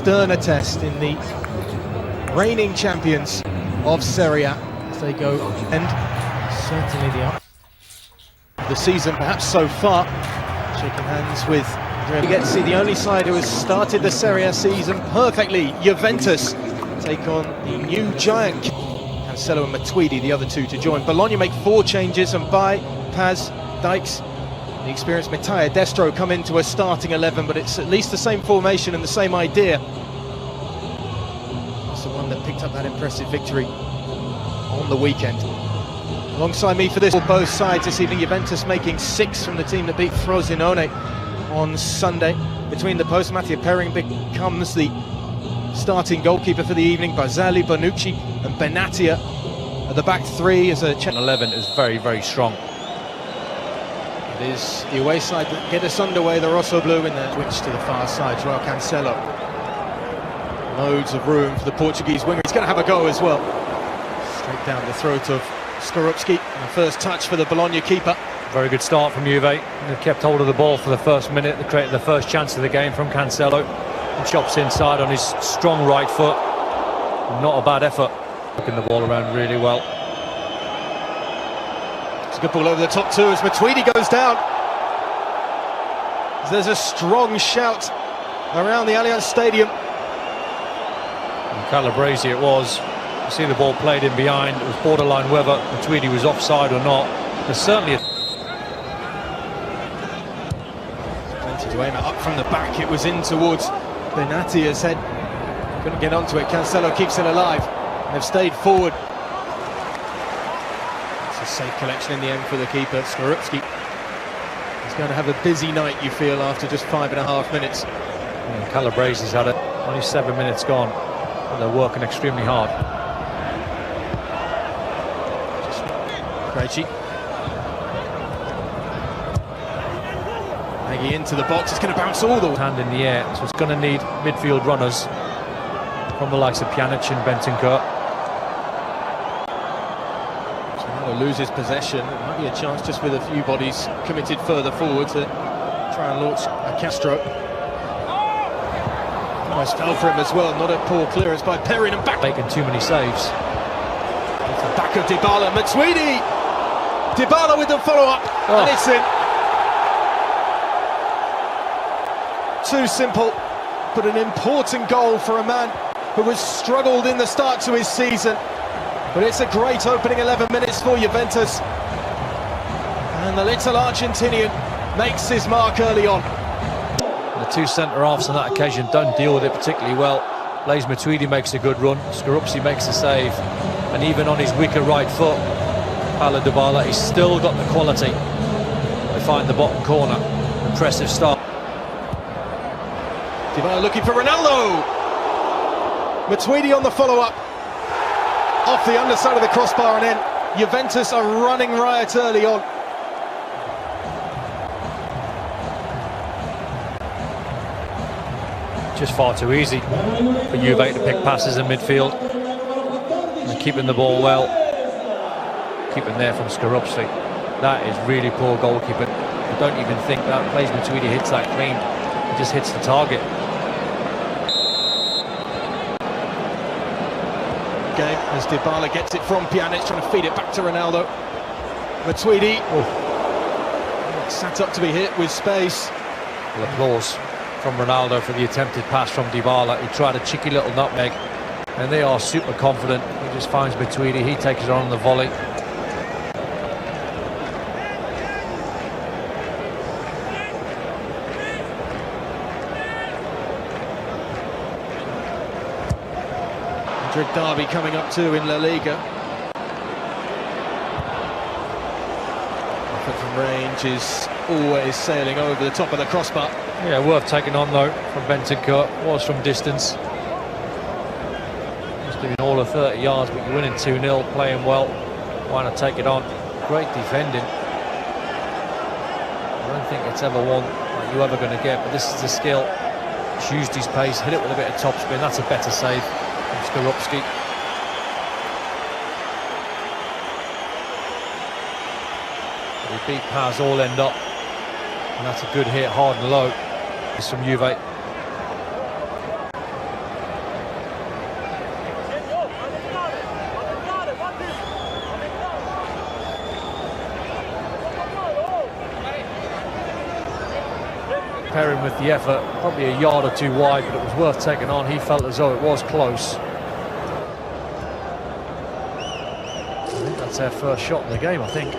sterner test in the reigning champions of Serie A as they go, and certainly the season perhaps so far. Shaking hands with, we get to see the only side who has started the Serie A season perfectly. Juventus take on the new giant. Cancelo and Matuidi, the other two to join. Bologna make 4 changes, and by Paz, Dykes, the experienced Mattia, Destro come into a starting 11, but it's at least the same formation and the same idea. It's the one that picked up that impressive victory on the weekend. Alongside me for this, both sides this evening, Juventus making 6 from the team that beat Frosinone on Sunday. Between the posts, Mattia Perrin becomes the starting goalkeeper for the evening. Barzali, Bonucci and Benatia at the back 3 as a 11 is very, very strong. It is the away side that get us underway, the Rosso Blue in the switch to the far side. Joao Cancelo. Loads of room for the Portuguese winger. He's going to have a go as well. Straight down the throat of Skorupski. And the first touch for the Bologna keeper. Very good start from Juve. They kept hold of the ball for the first minute. They created the first chance of the game from Cancelo. And chops inside on his strong right foot. Not a bad effort. Looking the ball around really well. It's a good ball over the top too as Matuidi goes down. There's a strong shout around the Allianz Stadium. And Calabrese it was. You see the ball played in behind. It was borderline whether Matuidi was offside or not. There's certainly plenty to aim at. Up from the back, it was in towards Benatia's head. Couldn't get onto it. Cancelo keeps it alive. They've stayed forward. It's a safe collection in the end for the keeper, Skorupski. He's going to have a busy night, you feel, after just 5.5 minutes. And Calabrese's had it. Only 7 minutes gone. And they're working extremely hard. Krejci. Nagy into the box. It's going to bounce all the way. Hand in the air, so it's going to need midfield runners from the likes of Pjanic and Bentancur. Loses possession. It might be a chance just with a few bodies committed further forward to try and launch a Castro. Almost fell for him as well. Not a poor clearance by Perrin and back. Making too many saves. Off the back of Dybala. Matuidi! Dybala with the follow-up. Oh. And it's in. Too simple, but an important goal for a man who has struggled in the start to his season. But it's a great opening 11 minutes for Juventus. And the little Argentinian makes his mark early on. The 2 centre-halves on that occasion don't deal with it particularly well. Blaise Matuidi makes a good run, Skorupski makes a save, and even on his weaker right foot, Paulo Dybala, he's still got the quality. They find the bottom corner. Impressive start. Dybala looking for Ronaldo. Matuidi on the follow-up. Off the underside of the crossbar, and then Juventus are running riot early on. Just far too easy for Juve to pick passes in midfield. And keeping the ball well. Keeping there from Skorupski. That is really poor goalkeeping. I don't even think that Blaise Matuidi hits that clean. He just hits the target. Game as Dybala gets it from Pjanic, trying to feed it back to Ronaldo. Matuidi sat up to be hit with space. Well, applause from Ronaldo for the attempted pass from Dybala. He tried a cheeky little nutmeg, and they are super confident. He just finds Matuidi, he takes it on the volley. Derby coming up too in La Liga. Effort from range is always sailing over the top of the crossbar. Yeah, worth taking on though from Bentancur. Was from distance. Just doing all of 30 yards, but you're winning 2-0, playing well. Why not take it on? Great defending. I don't think it's ever one that you're ever going to get, but this is the skill. Just used his pace, hit it with a bit of topspin. That's a better save. Skorupski. He beat Paz all end up, and that's a good hit, hard and low. It's from Juve. pairing with the effort, probably a yard or two wide, but it was worth taking on. He felt as though it was close. I think that's their first shot in the game, I think.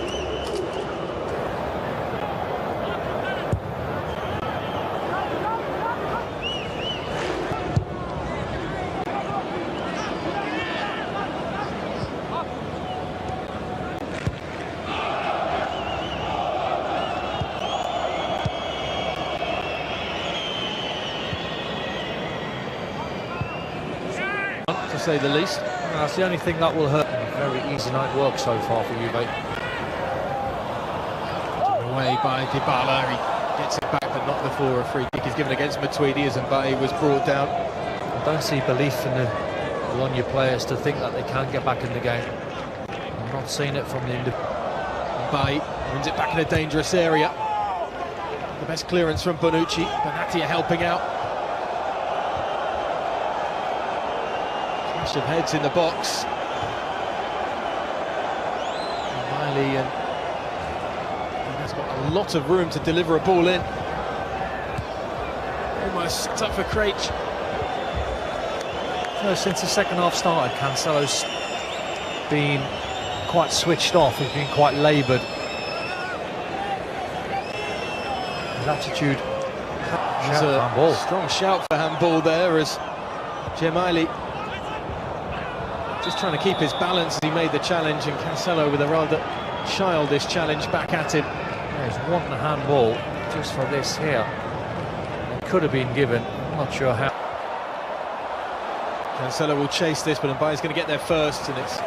To say the least. That's the only thing that will hurt. Very easy night work so far for Juve. Away by Dybala, he gets it back, but not before a free kick is given against Matuidi as Mbaye was brought down. I don't see belief in the Bologna players to think that they can get back in the game. I'm not seeing it from the Mbaye wins it back in a dangerous area. The best clearance from Bonucci. Benatia helping out. Clash of heads in the box. Miley and has got a lot of room to deliver a ball in. Almost up for Craich. So since the second half started, Cancelo's been quite switched off. He's been quite laboured. His attitude. There's a handball. Strong shout for handball there as Gemayli just trying to keep his balance as he made the challenge, and Cancelo with a rather childish challenge back at him. Yeah, he's wanting a handball just for this here. It could have been given. I'm not sure how. Cancelo will chase this, but Mbaye's going to get there first, and it's a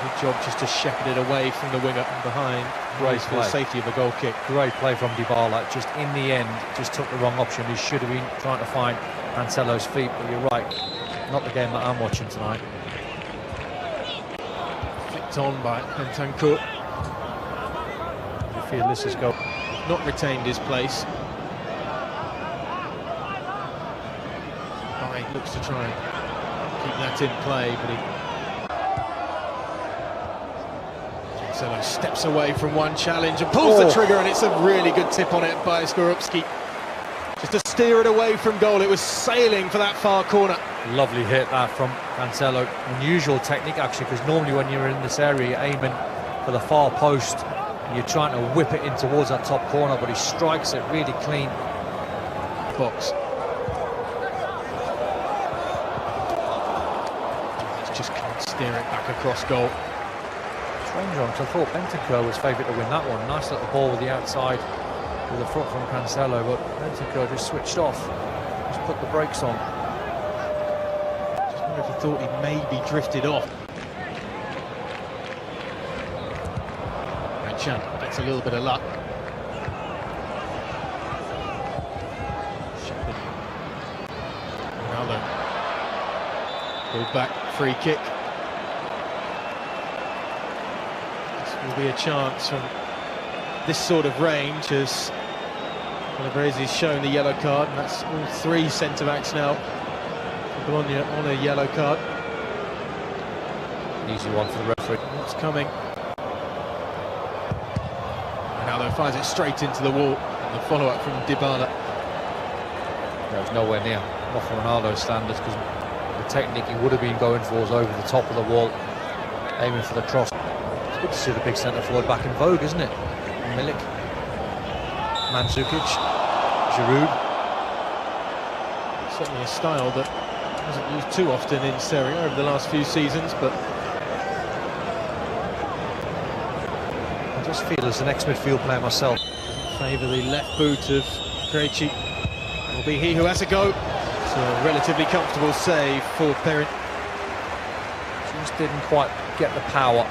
good job just to shepherd it away from the winger behind. Great for the safety of a goal kick. Great play from Dybala. Just in the end, just took the wrong option. He should have been trying to find Cancelo's feet, but you're right. Not the game that I'm watching tonight. Flicked on by Bentancur. I feel this is go. Not retained his place. Mbaye looks to try and keep that in play, but Cancelo steps away from one challenge and pulls the trigger, and it's a really good tip on it by Skorupski. Just to steer it away from goal. It was sailing for that far corner. Lovely hit that from Cancelo. Unusual technique actually, because normally when you're in this area you're aiming for the far post and you're trying to whip it in towards that top corner, but he strikes it really clean. Box. He just can't steer it back across goal. Strange one, because I thought Bentancur was favourite to win that one. Nice little ball with the outside, with the front from Cancelo, but Bentancur just switched off, just put the brakes on. Just wonder if he thought he maybe drifted off. And Chan gets a little bit of luck. Ronaldo. Pulled back, free kick. This will be a chance from this sort of range as Calabresi's shown the yellow card, and that's all three centre-backs now for Bologna on a yellow card. Easy one for the referee. What's coming? Ronaldo fires it straight into the wall, and the follow-up from Dybala. There was nowhere near, not for Ronaldo's standards, because the technique he would have been going for was over the top of the wall, aiming for the cross. It's good to see the big centre forward back in vogue, isn't it? Milik, Mandzukic, Giroud. Certainly a style that hasn't used too often in Serie A over the last few seasons, but I just feel as an ex-midfield player myself. doesn't favour the left boot of Krejci. Will be he who has a go. It's a relatively comfortable save for Perrin. Just didn't quite get the power.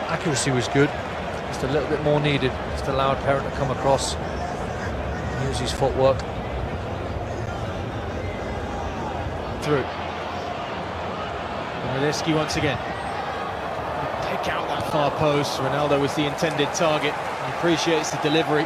Accuracy was good. Just a little bit more needed. Just allowed Perrin to come across, use his footwork. Through. And Radecki once again. Pick out that far post. Ronaldo was the intended target. He appreciates the delivery.